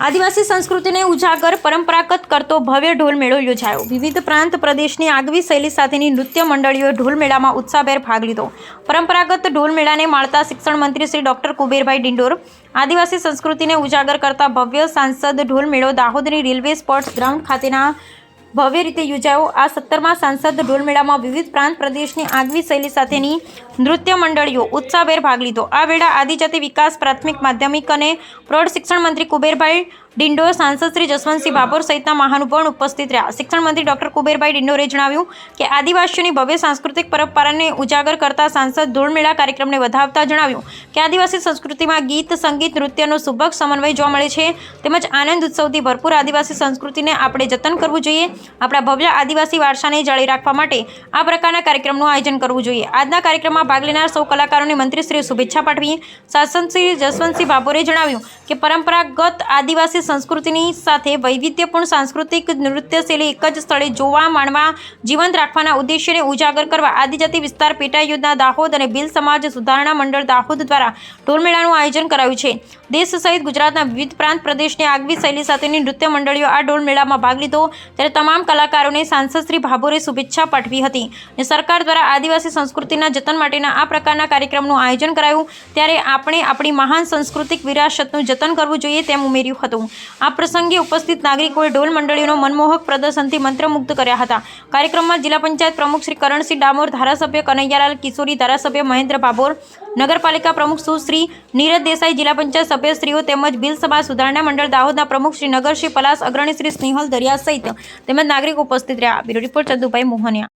આદિવાસી સંસ્કૃતિને ઉજાગર પરંપરાગત કરતો ભવ્ય ઢોલ મેળો યોજાયો। વિવિધ પ્રાંત પ્રદેશની આગવી શૈલી સાથેની નૃત્ય મંડળીઓએ ઢોલ મેળામાં ઉત્સાહભેર ભાગ લીધો। પરંપરાગત ઢોલ મેળાને માણતા શિક્ષણ મંત્રી શ્રી ડોક્ટર કુબેરભાઈ ડિંડોર, આદિવાસી સંસ્કૃતિને ઉજાગર કરતા ભવ્ય સાંસદ ઢોલ મેળો દાહોદની રેલવે સ્પોર્ટ્સ ગ્રાઉન્ડ ખાતેના ભવ્ય રીતે યોજાયો। આ 17મા સાંસદ ઢોલ મેળામાં વિવિધ પ્રાંત પ્રદેશની આગવી શૈલી સાથેની નૃત્ય મંડળીઓ ઉત્સાહભેર ભાગ લીધો। આ વેળા આદિજાતિ વિકાસ, પ્રાથમિક, માધ્યમિક અને પ્રૌઢ શિક્ષણ મંત્રી કુબેરભાઈ ડિંડોર, સાંસદ શ્રી જસવંતસિંહ ભાભોર સહિતના મહાનુભાવો ઉપસ્થિત રહ્યા। શિક્ષણ મંત્રી ડોક્ટર કુબેરભાઈ ડિંડોરે જણાવ્યું કે આદિવાસીઓની ભવ્ય સાંસ્કૃતિક પરંપરાને ઉજાગર કરતા સાંસદ ઢોલ મેળા કાર્યક્રમને વધાવતા જણાવ્યું કે આદિવાસી સંસ્કૃતિમાં ગીત, સંગીત, નૃત્યનો સુભગ સમન્વય જોવા મળે છે, તેમજ આનંદ ઉત્સવથી ભરપૂર આદિવાસી સંસ્કૃતિને આપણે જતન કરવું જોઈએ। આપણા ભવ્ય આદિવાસી વારસાને જાળવી રાખવા માટે આ પ્રકારના કાર્યક્રમનું આયોજન કરવું જોઈએ। આજના કાર્યક્રમમાં ભાગ લેનાર સૌ કલાકારોને મંત્રીશ્રીએ શુભેચ્છા પાઠવી। સાંસદ શ્રી જસવંતસિંહ ભાભોરે જણાવ્યું કે પરંપરાગત આદિવાસી સંસ્કૃતિની સાથે વૈવિધ્યપૂર્ણ સાંસ્કૃતિક નૃત્ય શૈલી એક જ સ્થળે જોવા, માણવા, જીવંત રાખવાના ઉદ્દેશ્યને ઉજાગર કરવા આદિજાતિ વિસ્તાર પેટા યોજના દાહોદ અને ભીલ સમાજ સુધારણા મંડળ દાહોદ દ્વારા ઢોલ મેળાનું આયોજન કરાયું છે। દેશ સહિત ગુજરાતના વિવિધ પ્રાંત પ્રદેશની આગવી શૈલી સાથેની નૃત્ય મંડળીઓ આ ઢોલ મેળામાં ભાગ લીધો, ત્યારે તમામ કલાકારોને સાંસદ શ્રી ભાભોરે શુભેચ્છા પાઠવી હતી અને સરકાર દ્વારા આદિવાસી સંસ્કૃતિના જતન માટેના આ પ્રકારના કાર્યક્રમનું આયોજન કરાયું, ત્યારે આપણે આપણી મહાન સાંસ્કૃતિક વિરાસતનું જતન કરવું જોઈએ તેમ ઉમેર્યું હતું। આ પ્રસંગે ઉપસ્થિત નાગરિકોએ ઢોલ મંડળીઓનો મનમોહક પ્રદર્શનથી મંત્રમુગ્ધ કર્યા હતા। કાર્યક્રમમાં જિલ્લા પંચાયત પ્રમુખ શ્રી કરણસિંહ ડામોર, ધારાસભ્ય કનૈયાલાલ કિશોરી, ધારાસભ્ય મહેન્દ્ર ભાભોર, નગરપાલિકા પ્રમુખ સુશ્રી નીરજ દેસાઈ, જિલ્લા પંચાયત સભ્યશ્રીઓ તેમજ ભીલ સમાજ સુધારણા મંડળ દાહોદના પ્રમુખ શ્રી નગરશ્રી પલાસ, અગ્રણી શ્રી સ્નેહલ દરિયા સહિત તેમજ નાગરિકો ઉપસ્થિત રહ્યા। Bureau report Chandubhai Mohaniya.